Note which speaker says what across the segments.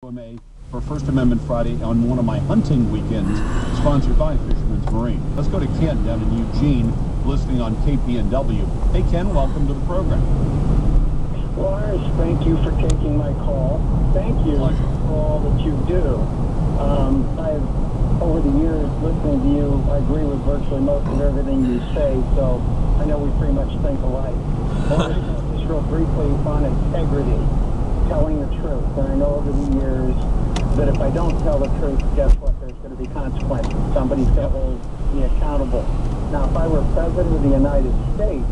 Speaker 1: For First Amendment Friday on one of my hunting weekends, sponsored by Fisherman's Marine. Let's go to Ken down in Eugene, listening on KPNW. Hey Ken, welcome to the program.
Speaker 2: Lars, thank you for taking my call. Thank you for all that you do. I've, over the years, listening to you, I agree with virtually most of everything you say, so I know we pretty much think alike. Just real briefly on integrity, telling the truth. And I know over the years that if I don't tell the truth, guess what? There's going to be consequences. Somebody's going to hold me accountable. Now, if I were President of the United States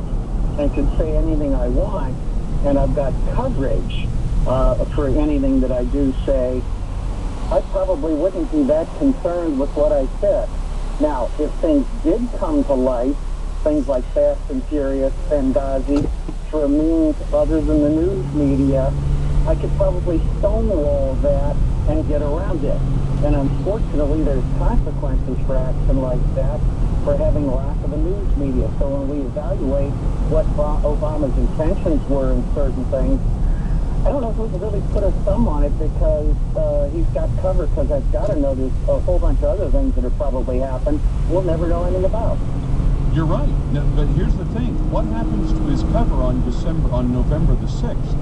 Speaker 2: and could say anything I want, and I've got coverage for anything that I do say, I probably wouldn't be that concerned with what I said. Now, if things did come to light, things like Fast and Furious, Benghazi, for a means other than the news media, I could probably stonewall that and get around it. And unfortunately, there's consequences for action like that for having lack of a news media. So when we evaluate what Obama's intentions were in certain things, I don't know if we can really put a thumb on it because he's got cover, because I've got to know there's a whole bunch of other things that have probably happened we'll never know anything about.
Speaker 1: You're right. No, but here's the thing. What happens to his cover on November the 6th?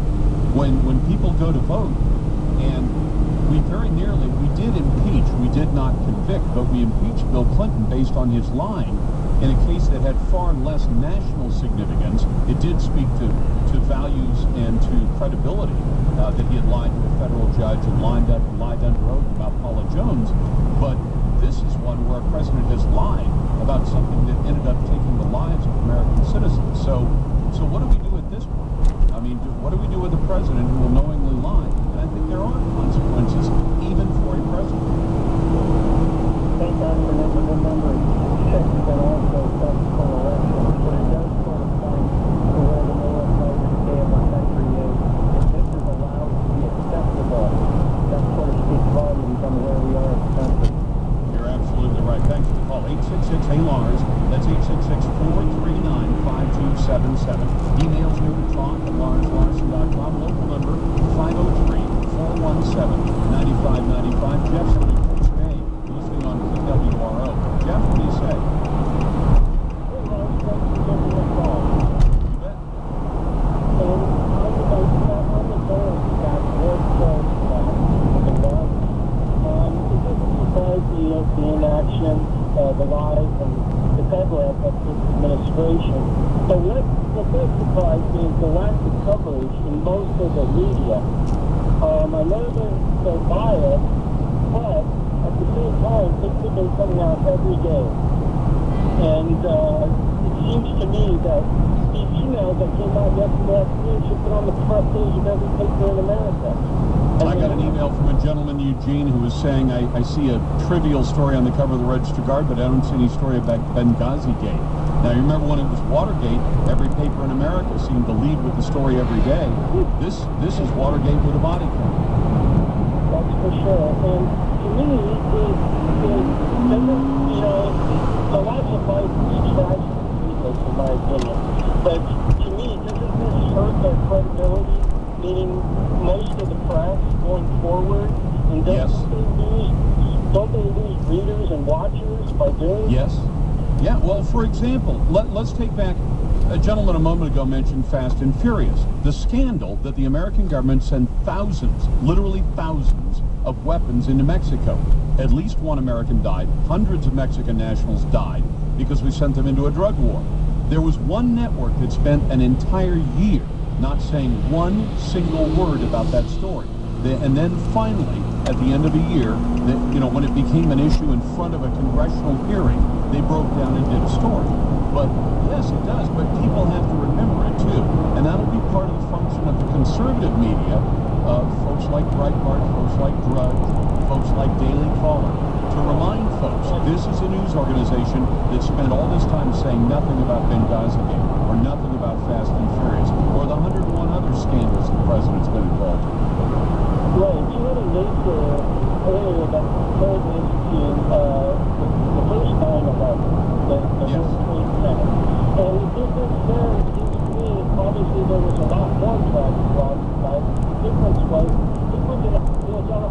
Speaker 1: When people go to vote, and we did impeach, we did not convict, but we impeached Bill Clinton based on his lying in a case that had far less national significance. It did speak to values and to credibility that he had lied to a federal judge and lied under oath about Paula Jones. But this is one where a president has lied about something that ended up taking the lives of American citizens. So what do we do at this point? I mean, what do we do with a president who will knowingly lie? And I think there are consequences, even for a president.
Speaker 2: Thank God for number 6 and also subsequent elections, but it does sort of point to where the moral today of our country is. If this is allowed to be acceptable, that sort of speaks volumes on where we are as a country.
Speaker 1: You're absolutely right. Thanks for the call. 866-HEY-LARS. That's 866-439-5277. Emails here at talk@larslarson.com. Local number 503-417-9595. Jeff's in Coach Bay, listening on KWRO. Jeff, what do you say?
Speaker 2: Hey, Lars, thanks for giving me a call.
Speaker 1: You bet.
Speaker 2: And on the board, got more close the bus. It doesn't surprise me of the inaction, the lies, and the cover-up of this administration. But what does surprise me is the lack of coverage in most of the media. I know they're biased, but at the same time, things have been coming out every day. And it seems to me that these emails that came out yesterday afternoon should put on the front page of every paper in America.
Speaker 1: I got an email from a gentleman, Eugene, who was saying, I see a trivial story on the cover of the Register Guard, but I don't see any story about Benghazi Gate. Now, you remember when it was Watergate, every paper in America seemed to lead with the story every day. This is Watergate with a body count.
Speaker 2: That's for sure. And to me, it doesn't, a lot of life tries to do this, in my opinion. But to me, doesn't this hurt their credibility? Meaning most of the press going forward, and don't they lose readers and watchers by doing
Speaker 1: Yes. Yeah, well, for example, let's take back, a gentleman a moment ago mentioned Fast and Furious. The scandal that the American government sent thousands, literally thousands, of weapons into Mexico. At least one American died. Hundreds of Mexican nationals died because we sent them into a drug war. There was one network that spent an entire year not saying one single word about that story. And then finally, at the end of the year, when it became an issue in front of a congressional hearing, they broke down and did a story. But yes, it does, but people have to remember it too. And that'll be part of the function of the conservative media, folks like Breitbart, folks like Drudge, folks like Daily Caller, to remind folks this is a news organization that spent all this time saying nothing about Benghazi Gate, or nothing about Fast and Furious, or the 101 other scandals the president's been involved in.
Speaker 2: Right. You had a note earlier about compared this to the first 9/11, the
Speaker 1: Yes.
Speaker 2: World Trade Center. And the difference there seems to me, obviously there was a lot more tragic loss, but the difference was it was on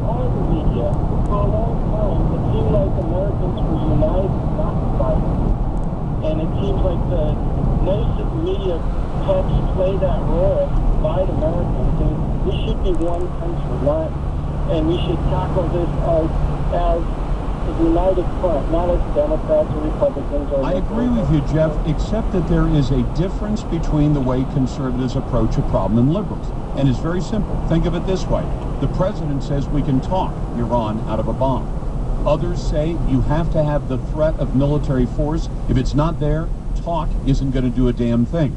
Speaker 2: and we should tackle this as a united front, not as Democrats or Republicans. Or
Speaker 1: I agree with you, Jeff, except that there is a difference between the way conservatives approach a problem and liberals. And it's very simple. Think of it this way. The president says we can talk Iran out of a bomb. Others say you have to have the threat of military force. If it's not there, talk isn't going to do a damn thing.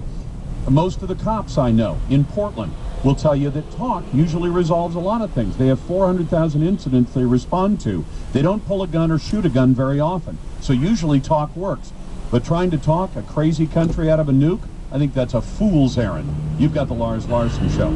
Speaker 1: Most of the cops I know in Portland will tell you that talk usually resolves a lot of things. They have 400,000 incidents they respond to. They don't pull a gun or shoot a gun very often. So usually talk works. But trying to talk a crazy country out of a nuke, I think that's a fool's errand. You've got the Lars Larson Show.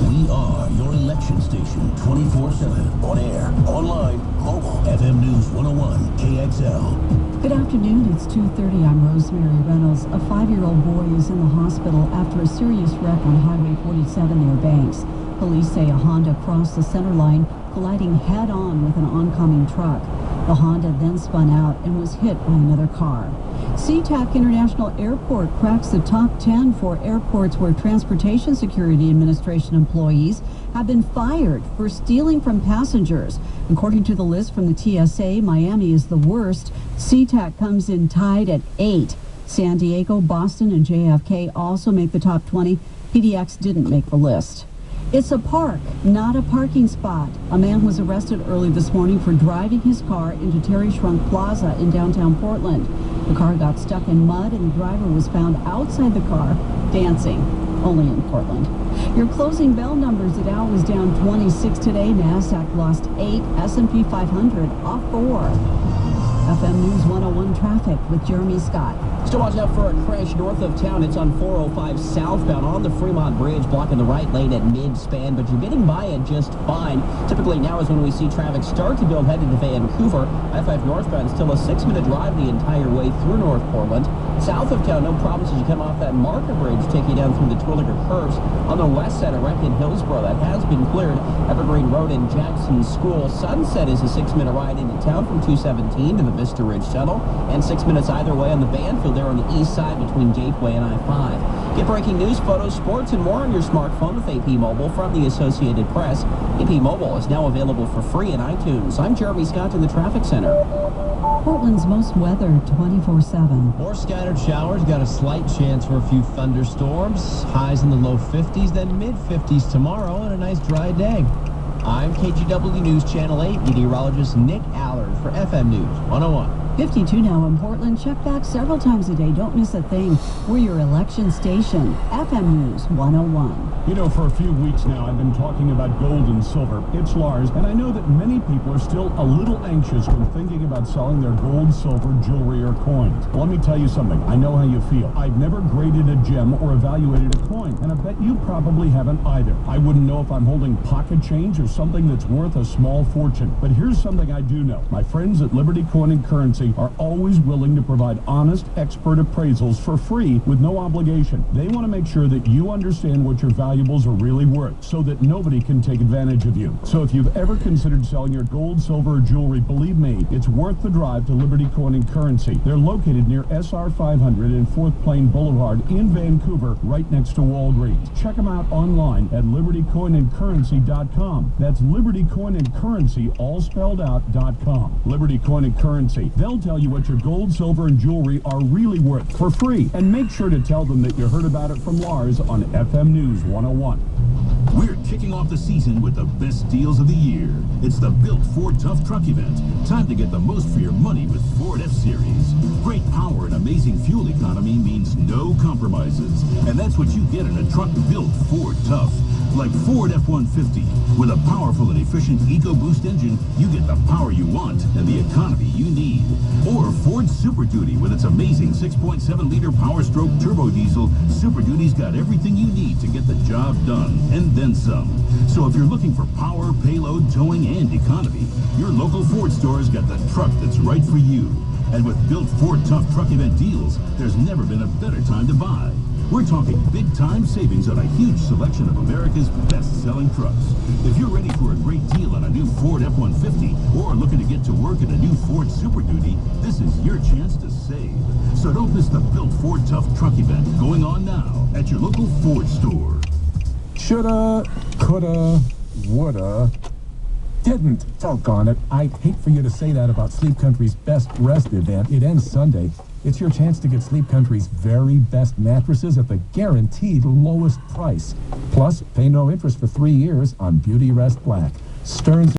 Speaker 3: We are your election station 24/7. On air, online, mobile. FM News 101, KXL.
Speaker 4: Good afternoon, it's 2:30. I'm Rosemary Reynolds. A 5-year-old boy is in the hospital after a serious wreck on Highway 47 near Banks. Police say a Honda crossed the center line, colliding head-on with an oncoming truck. The Honda then spun out and was hit by another car. SeaTac International Airport cracks the top 10 for airports where Transportation Security Administration employees have been fired for stealing from passengers. According to the list from the TSA, Miami is the worst. SeaTac comes in tied at 8. San Diego, Boston, and JFK also make the top 20. PDX didn't make the list. It's a park, not a parking spot. A man was arrested early this morning for driving his car into Terry Shrunk Plaza in downtown Portland. The car got stuck in mud and the driver was found outside the car dancing, only in Portland. Your closing bell numbers: the Dow was down 26 today, NASDAQ lost 8, S&P 500 off 4. FM News 101 traffic with Jeremy Scott.
Speaker 5: Still watch out for a crash north of town. It's on 405 southbound on the Fremont Bridge, blocking the right lane at mid-span, but you're getting by it just fine. Typically now is when we see traffic start to build headed to Vancouver. I-5 northbound still a 6-minute drive the entire way through North Portland. South of town, no problems as you come off that Marker Bridge, take you down through the Twilliger curves. On the west side of wreck in Hillsborough, that has been cleared. Evergreen Road in Jackson School. Sunset is a 6-minute ride into town from 217 to the Vista Ridge Tunnel, and 6 minutes either way on the Banfield there on the east side between Gateway and I-5. Get breaking news, photos, sports, and more on your smartphone with AP Mobile from the Associated Press. AP Mobile is now available for free in iTunes. I'm Jeremy Scott in the Traffic Center.
Speaker 4: Portland's most weather 24/7.
Speaker 6: More scattered showers, got a slight chance for a few thunderstorms. Highs in the low 50s, then mid-50s tomorrow, and a nice dry day. I'm KGW News Channel 8 meteorologist Nick Allard for FM News 101.
Speaker 4: 52 now in Portland. Check back several times a day. Don't miss a thing. We're your election station. FM News 101.
Speaker 1: You know, for a few weeks now, I've been talking about gold and silver. It's Lars, and I know that many people are still a little anxious when thinking about selling their gold, silver, jewelry, or coins. Well, let me tell you something. I know how you feel. I've never graded a gem or evaluated a coin, and I bet you probably haven't either. I wouldn't know if I'm holding pocket change or something that's worth a small fortune. But here's something I do know. My friends at Liberty Coin and Currency are always willing to provide honest, expert appraisals for free with no obligation. They want to make sure that you understand what your valuables are really worth so that nobody can take advantage of you. So if you've ever considered selling your gold, silver, or jewelry, believe me, it's worth the drive to Liberty Coin and Currency. They're located near SR 500 and 4th Plain Boulevard in Vancouver, right next to Walgreens. Check them out online at libertycoinandcurrency.com. That's libertycoinandcurrency, all spelled out.com. Liberty Coin and Currency. They'll tell you what your gold, silver, and jewelry are really worth for free. And make sure to tell them that you heard about it from Lars on FM News 101.
Speaker 3: We're kicking off the season with the best deals of the year. It's the Built Ford Tough Truck event. Time to get the most for your money with Ford F-Series. Great power and amazing fuel economy means no compromises. And that's what you get in a truck built Ford Tough. Like Ford F-150. With a powerful and efficient EcoBoost engine, you get the power you want and the economy you need. Or Ford Super Duty with its amazing 6.7-liter Power Stroke turbo diesel. Super Duty's got everything you need to get the job done, and then some. So if you're looking for power, payload, towing, and economy, your local Ford store's got the truck that's right for you. And with Built Ford Tough Truck event deals, there's never been a better time to buy. We're talking big-time savings on a huge selection of America's best-selling trucks. If you're ready for a great deal on a new Ford F-150 or looking to get to work in a new Ford Super Duty, this is your chance to save. So don't miss the Built Ford Tough Truck event going on now at your local Ford store.
Speaker 7: Shoulda, coulda, woulda, didn't. Doggone it. I'd hate for you to say that about Sleep Country's Best Rest event. It ends Sunday. It's your chance to get Sleep Country's very best mattresses at the guaranteed lowest price. Plus, pay no interest for 3 years on Beauty Rest Black. Stearns